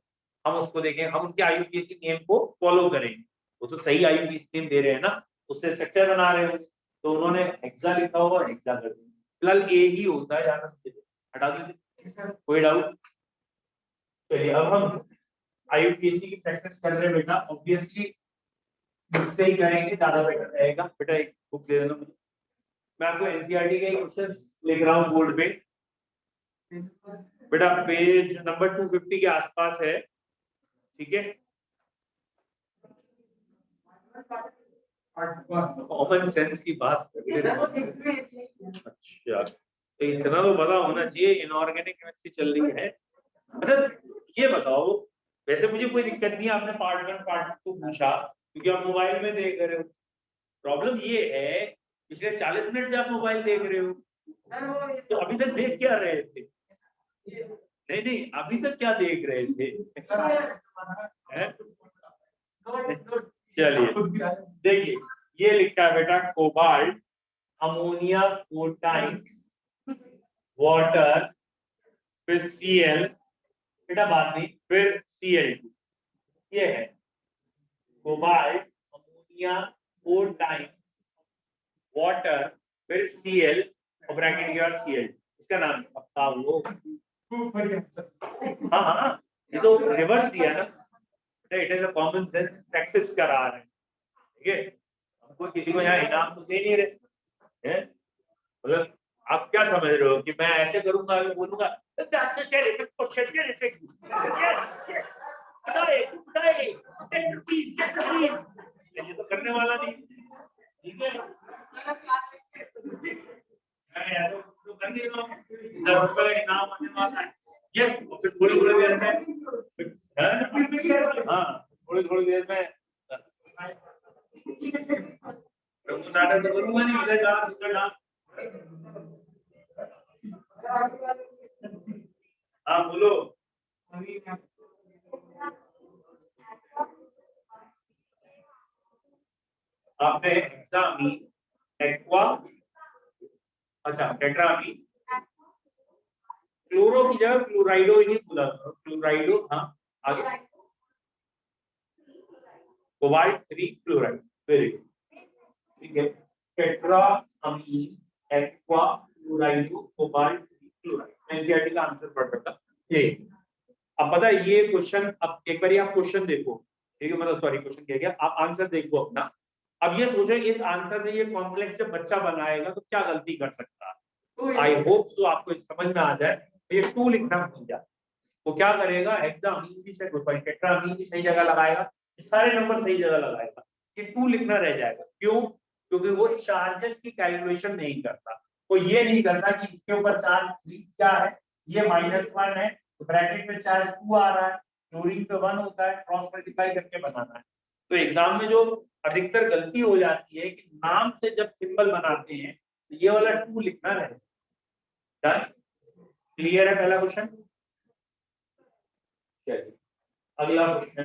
हम उसको देखें, हम उनके IUPAC नेम को फॉलो करेंगे, वो तो सही IUPAC नेम दे रहे हैं ना, उससे स्ट्रक्चर बना रहे होंगे, तो उन्होंने हेक्सा लिखा होगा हेक्सा कर दिया। फिलहाल ए ही होता है, जहां तक हटा दीजिए, कोई डाउट। चलिए अब हम IUPAC की प्रैक्टिस कर रहे हैं बेटा, ऑब्वियसली बुक से ही करेंगे, ज्यादा बेटर रहेगा। बेटा एक बुक दे देना मुझे, मैं आपको NCERT के क्वेश्चंस लिख रहा हूँ बोर्ड पे। बेटा पेज नंबर 250 के आसपास है, ठीक है। कॉमन सेंस की बात कर रहे हैं। अच्छा, तो इतना तो पता होना चाहिए इनऑर्गेनिक केमिस्ट्री चल रही है। अच्छा ये बताओ, वैसे मुझे कोई दिक्कत नहीं है, आपने पार्ट 1 पार्ट 2 पूछा क्योंकि आप मोबाइल में देख रहे हो। प्रॉब्लम ये है पिछले 40 मिनट से आप मोबाइल देख रहे हो, तो अभी तक देख क्या रहे थे? नहीं नहीं, अभी तक क्या देख रहे थे? चलिए देखिए, ये लिखा है बेटा कोबाल्ट अमोनिया 4 टाइम्स वाटर फिर Cl, बेटा बात नहीं, फिर Cl2। ये है कोबाल्ट अमोनिया 4 टाइम्स वाटर फिर Cl और ब्रैकेट के बाद Cl, इसका नाम पक्का वो। हाँ हाँ, ये तो रिवर्स दिया ना, it is a common sense practice करा रहे हैं, ठीक है? हमको किसी को यहाँ इनाम तो दे नहीं रहे हैं, मतलब आप क्या समझ रहे हो कि मैं ऐसे करूंगा, मैं बोलूंगा that's a terrific question, terrific, yes yes, बताए बताए, 10 rupees, 10 rupees, ये तो करने वाला नहीं, ठीक है? मैं यार तो कर नहीं रहा हूँ, 10 रुपए का इनाम आने वाला है, यस, फिर थोड़ी थोड़ी देर में, हाँ थोड़ी देर में नाटक तो करूंगा नहीं, इधर डाल हाँ बोलो। आपने हेक्सामीन, एक्वा, अच्छा टेट्रामीन, क्लोरो की जगह क्लोराइडो ही बोला, क्लोराइडो, हाँ आगे कोबाल्ट 3 क्लोराइड, वेरी गुड, ठीक है। Tetrammine, aqua, क्लोराइडो, cobalt 3 chloride, NCERT का आंसर पढ़ रखा ये। अब पता है ये क्वेश्चन, अब एक बार आप क्वेश्चन देखो, ठीक है, मतलब सॉरी क्वेश्चन कह गया, आप आंसर देखो अपना। अब ये सोचो इस आंसर से ये कॉम्प्लेक्स जब बच्चा बनाएगा तो क्या गलती कर सकता है। आई होप तो आपको समझ में आ जाए। ये 2 लिखना भूल जाए, वो क्या करेगा, हेक्सामीन भी सही, सॉरी टेट्रामीन भी सही जगह लगाएगा, सारे नंबर सही जगह लगाएगा, ये 2 लिखना रह जाएगा। क्यों? क्योंकि वो चार्जेस की कैलकुलेशन नहीं करता, वो ये नहीं करता कि इसके ऊपर चार्ज क्या है, ये -1 है तो ब्रैकेट में चार्ज 2 आ रहा है, क्लोरीन पे 1 होता है, क्रॉस मल्टीप्लाई करके बनाना है। तो एग्जाम में जो अधिकतर गलती हो जाती है कि नाम से जब सिंबल बनाते हैं तो ये वाला 2 लिखना रहेगा। क्लियर है पहला क्वेश्चन? अगला क्वेश्चन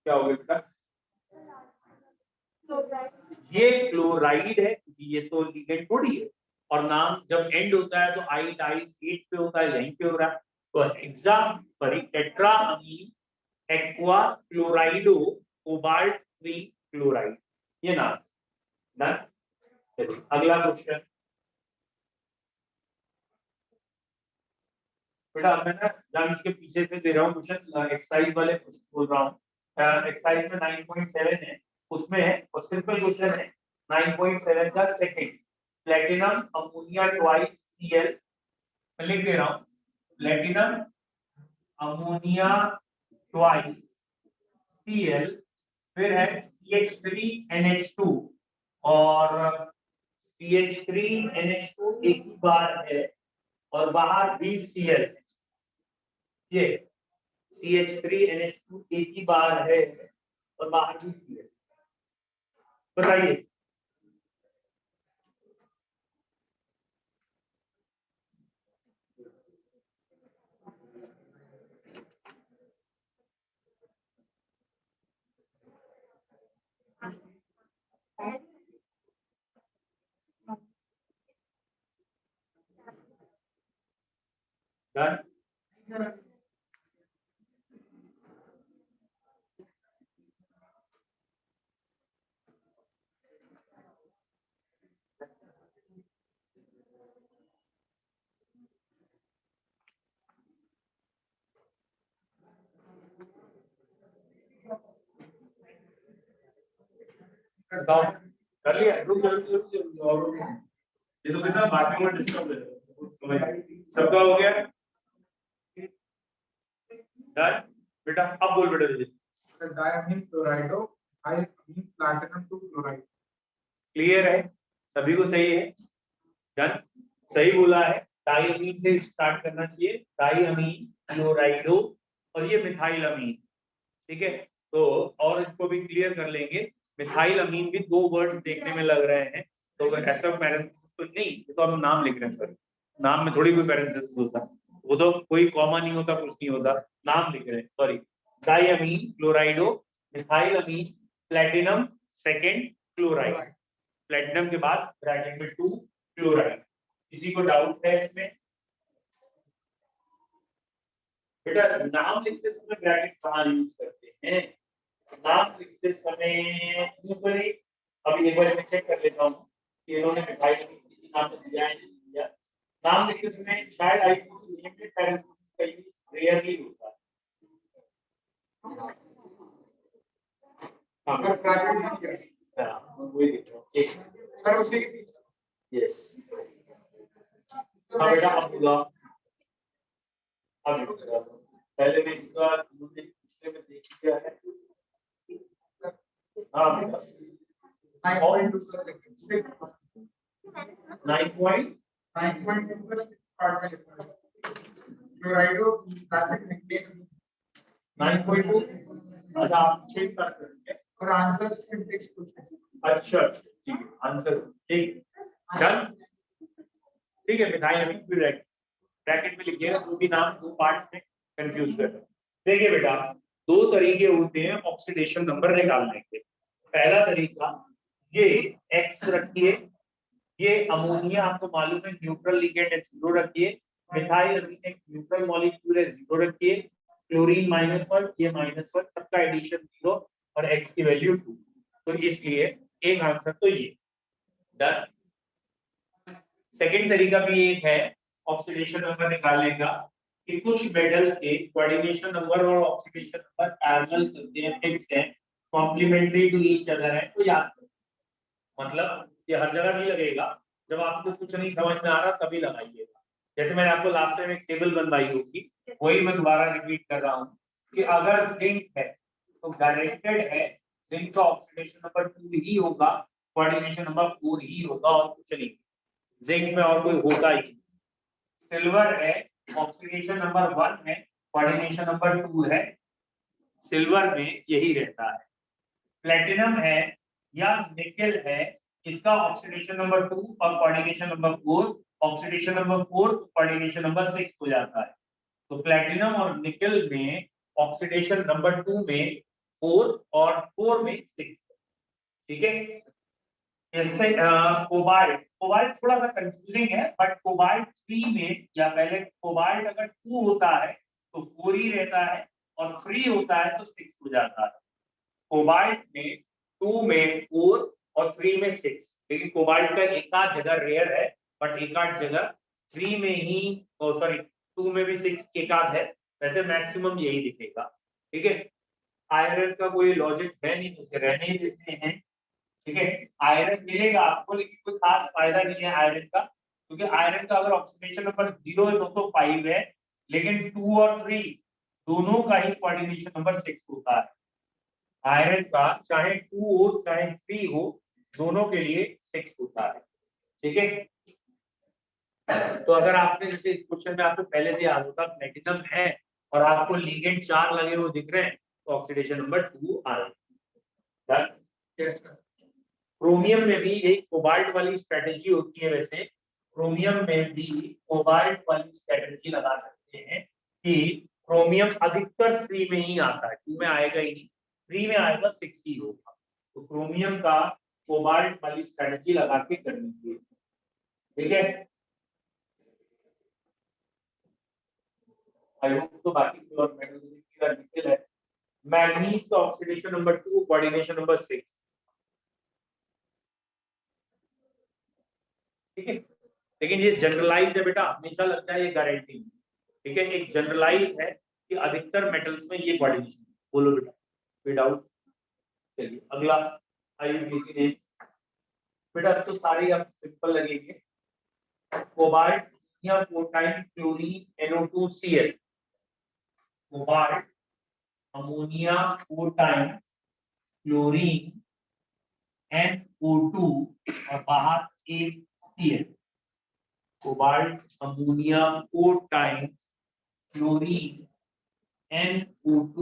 क्या हो गया बेटा? ये क्लोराइड है, ये तो लिगेंड थोड़ी है, और नाम जब एंड होता है तो आई डाई 8 पे होता है, यहीं पे हो रहा है, तो exam sorry tetrammine, aqua, क्लोराइडो, cobalt 3 chloride, ये नाम डन। अगला क्वेश्चन बेटा, मैं ना लंच के पीछे से दे रहा हूँ क्वेश्चन, एक्सरसाइज वाले बोल रहा हूँ, एक्सरसाइज में 9.7 है, उसमें है और सिंपल क्वेश्चन है 9.7 का second, platinum ammonia twice Cl, मैं लिख दे रहा हूँ, प्लेटिनम अमोनिया ट्वाइस Cl, फिर है CH3NH2, और CH3NH2 एक ही बार है और बाहर भी Cl, ये CH3NH2 एक ही बार है और बाहर भी Cl, बताइए। डन। कर लिया, रुक जाओ, ये तो कितना बाकी में डिस्टर्ब है, सबका हो गया डन। बेटा अब बोल बेटा दीजिए, diamine chlorido diamine platinum two chloride. Clear है, सभी को सही है? डन, सही बोला है। डायमीन से स्टार्ट करना चाहिए, डायमीन क्लोराइडो, और ये मिथाइल अमीन। ठीक है, तो और इसको भी क्लियर कर लेंगे। मिथाइल अमीन भी दो वर्ड्स देखने में लग रहे हैं, तो अगर ऐसा पैरेंथेसिस तो नहीं, तो हम नाम लिख रहे हैं सर, नाम में थोड़ी कोई पैरेंथेसिस होता, वो तो कोई कॉमा नहीं होता, कुछ नहीं होता, नाम लिख रहे हैं, सॉरी। डायमीन क्लोराइडो, मिथाइल अमीन, प्लेटिनम सेकेंड क्लोराइड, प्लेटिनम के बाद ब्रैकेट में 2 क्लोराइड। किसी को डाउट है इसमें? बेटा नाम लिखते समय ब्रैकेट कहाँ यूज करते हैं? नाम लिखते समय ऊपरी, अभी एक बार मैं चेक कर लेता हूँ कि इन्होंने मिठाई किसी नाम से दिया है नहीं दिया। नाम लिखते समय शायद आईपीसी लिमिटेड पैरेंथेसिस का यूज रेयरली होता है। अगर ब्रैकेट नहीं किया हां वही देख रहा हूं सर उसी के पीछे। यस, हाँ बेटा अब बोला, अब पहले मैं इसका पिछले में देख लिया है। हाँ बेटा 9.2 प्लस पार्ट में लिखा है क्लोराइडो ब्रैकेट में 9.2। अच्छा आप चेक कर सकते हैं और आंसर के टेक्स्ट पूछना। अच्छा ठीक है, आंसर ठीक, चल ठीक है। मिठाई अभी भी ब्रैकेट में लिखिएगा, जो भी नाम दो पार्ट में कंफ्यूज कर रहे हैं। देखिए बेटा दो तरीके होते हैं ऑक्सीडेशन नंबर निकालने के। पहला तरीका, ये एक्स रखिए, ये अमोनिया आपको मालूम है न्यूट्रल लिगेंड है, 0 रखिए। मिथाइल अमीन एक न्यूट्रल मॉलिक्यूल है, 0 रखिए। क्लोरीन -1, ये -1, सबका एडिशन 0 और x की वैल्यू 2, तो इसलिए एक आंसर तो ये डन। सेकंड तरीका भी एक है ऑक्सीडेशन नंबर निकालने का, कि कुछ मेटल्स के कोऑर्डिनेशन नंबर और ऑक्सीडेशन नंबर पैरेलल चलते हैं, फिक्स है, कॉम्प्लीमेंट्री टू ईच अदर है, तो याद करो। मतलब ये हर जगह नहीं लगेगा, जब आपको कुछ नहीं समझ में आ रहा तभी लगाइएगा। जैसे मैंने आपको लास्ट टाइम एक टेबल बनवाई होगी, वही मैं दोबारा रिपीट कर रहा हूँ कि अगर जिंक है तो डायरेक्टेड है, जिंक का ऑक्सीडेशन नंबर 2 ही होगा, कोऑर्डिनेशन नंबर 4 ही होगा और कुछ नहीं, जिंक में और कोई होता ही। सिल्वर है, ऑक्सीडेशन नंबर 1 है, कोऑर्डिनेशन नंबर 2 है, सिल्वर में यही रहता है। प्लेटिनम है या निकेल है, इसका ऑक्सीडेशन नंबर 2 और coordination number 4, oxidation number 4 coordination number 6 हो जाता है। तो प्लेटिनम और निकेल में ऑक्सीडेशन नंबर 2 में 4 और 4 में 6, ठीक है। जैसे कोबाल्ट, कोबाल्ट थोड़ा सा कंफ्यूजिंग है, बट कोबाल्ट 3 में, या पहले कोबाल्ट अगर 2 होता है तो 4 ही रहता है, और 3 होता है तो 6 हो जाता है। कोबाल्ट में 2 में 4 और 3 में 6, लेकिन कोबाल्ट का एक आध जगह रेयर है, बट एक आध जगह 3 में ही, सॉरी 2 में भी 6 एक आध है, वैसे मैक्सिमम यही दिखेगा, ठीक है। आयरन का कोई लॉजिक है नहीं, उसे रहने ही देते हैं, ठीक है। आयरन मिलेगा आपको, लेकिन कोई खास फायदा नहीं है आयरन का, क्योंकि आयरन का अगर ऑक्सीडेशन नंबर 0 है तो 5 है, लेकिन 2 और 3 दोनों का ही कोऑर्डिनेशन नंबर 6 होता है। आयरन का चाहे 2 हो चाहे 3 हो, दोनों के लिए 6 होता है, ठीक है। तो अगर आपने जैसे इस क्वेश्चन में आपको पहले से याद होता प्लेटिनम है और आपको लिगेंड 4 लगे हुए दिख रहे हैं, तो ऑक्सीडेशन नंबर 2 आ रहा है। क्रोमियम में भी एक कोबाल्ट वाली स्ट्रेटेजी होती है, वैसे क्रोमियम में भी कोबाल्ट वाली स्ट्रेटेजी लगा सकते हैं कि क्रोमियम अधिकतर 3 में ही आता है, 2 में आएगा ही नहीं, 3 में आएगा 6 ही होगा, तो क्रोमियम का कोबाल्ट वाली स्ट्रेटेजी लगा के करनी चाहिए, ठीक है। आई होप तो बाकी और मेटल का निकल है। मैग्नीज का ऑक्सीडेशन नंबर 2, कोऑर्डिनेशन नंबर 6, ठीक है। लेकिन ये जनरलाइज है बेटा, हमेशा लगता है ये गारंटी, ठीक है। एक जनरलाइज है कि अधिकतर मेटल्स में ये कोऑर्डिनेशन। बोलो बेटा, कोई डाउट? चलिए अगला आईयूपीएसी ने, बेटा तो सारे अब सिंपल लगेंगे। कोबाल्ट या पोटाइन chlorine NO2Cl, cobalt ammonia 4 times chlorine NO2 और बाहर एक Cl। Cobalt ammonia 4 times chlorine NO2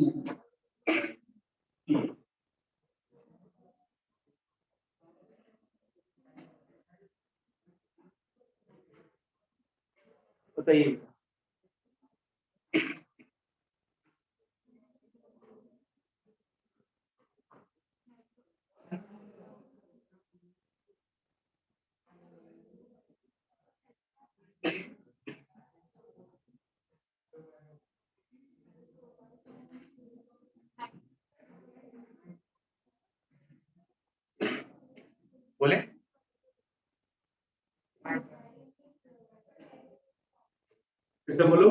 बताइए। बोले फिर से बोलो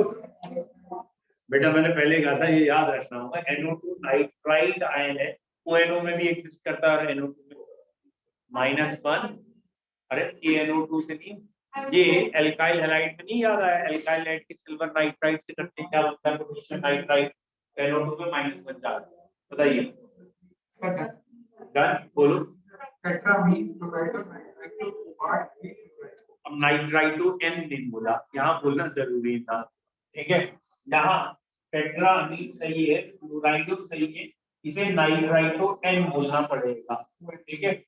बेटा, मैंने पहले कहा था ये याद रखना होगा। NO2 नाइट्राइट आयन है, ONO में भी एग्जिस्ट करता है और NO2 में -1। अरे KNO2 से नहीं, ये एल्काइल हैलाइड में नहीं याद आया? एल्काइल हैलाइड की सिल्वर नाइट्राइट से करते क्या बनता है? Potassium nitrite. NO2 में -1 चार्ज। बताइए डन, बोलो। अब नाइट्राइटो N नहीं बोला, यहाँ बोलना जरूरी था, ठीक है। यहाँ टेट्रामीन सही है, क्लोराइडो सही है, इसे नाइट्राइटो N बोलना पड़ेगा, ठीक है।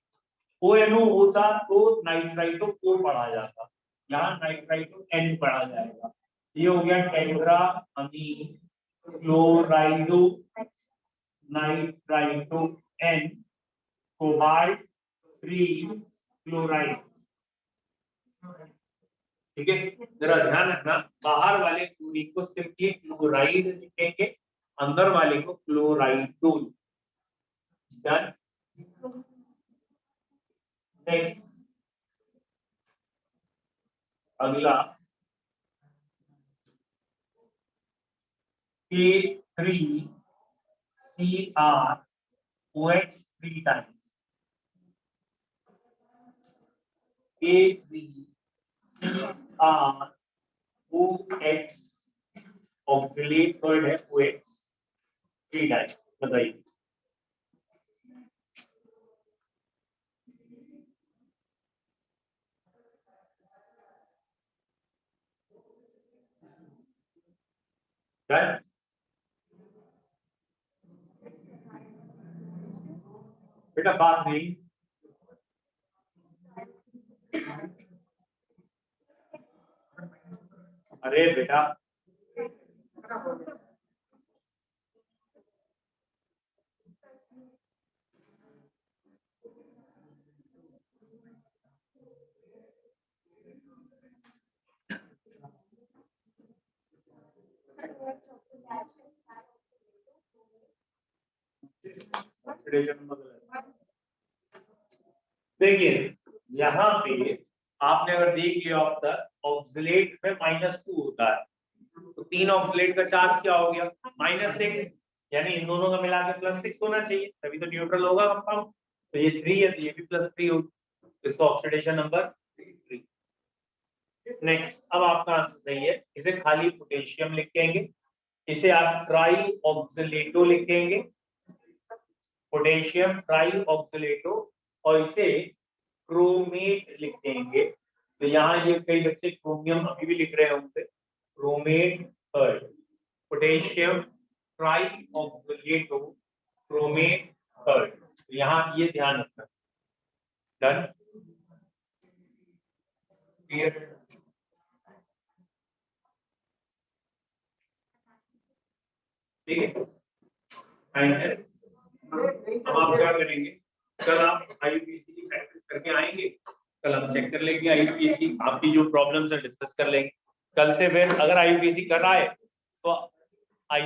ONO होता तो नाइट्राइटो को पढ़ा जाता, यहाँ नाइट्राइटो N पढ़ा जाएगा। ये हो गया tetrammine क्लोराइडो nitrito N cobalt 3 chloride, ठीक है। जरा ध्यान रखना, बाहर वाले क्लोरीन को सिर्फ ये क्लोराइड लिखेंगे, अंदर वाले को क्लोराइडोल। डन। नेक्स्ट अगला K3CrOH 3 times K3CrOH oxalate word है OH 3 टाइम्स। बताइए डन। बेटा बात नहीं, अरे बेटा देखिए यहाँ पे आपने अगर देख लिया अब तक, ऑक्सिलेट में -2 होता है, तो 3 ऑक्सिलेट का चार्ज क्या हो गया? -6, यानी इन दोनों का मिला के +6 होना चाहिए, तभी तो न्यूट्रल होगा कंपाउंड। तो ये 3 है तो ये भी +3 होगी, तो इसका ऑक्सीडेशन नंबर 3। नेक्स्ट, अब आपका आंसर सही है, इसे खाली पोटेशियम लिखेंगे, इसे आप ट्राई ऑक्सिलेटो लिखेंगे, पोटेशियम ट्राई ऑक्सिलेटो, और इसे क्रोमेट लिख देंगे। तो यहाँ ये कई बच्चे क्रोमियम अभी भी लिख रहे होंगे, chromate third, potassium tri oxalato chromate third, तो यहाँ ये ध्यान रखना। Done, clear? ठीक है, अब आप क्या करेंगे, कल आप IUPAC की प्रैक्टिस करके आएंगे, कल हम चेक कर लेंगे IUPAC, आपकी जो प्रॉब्लम्स है डिस्कस कर लेंगे कल से। फिर अगर IUPAC कर रहा है तो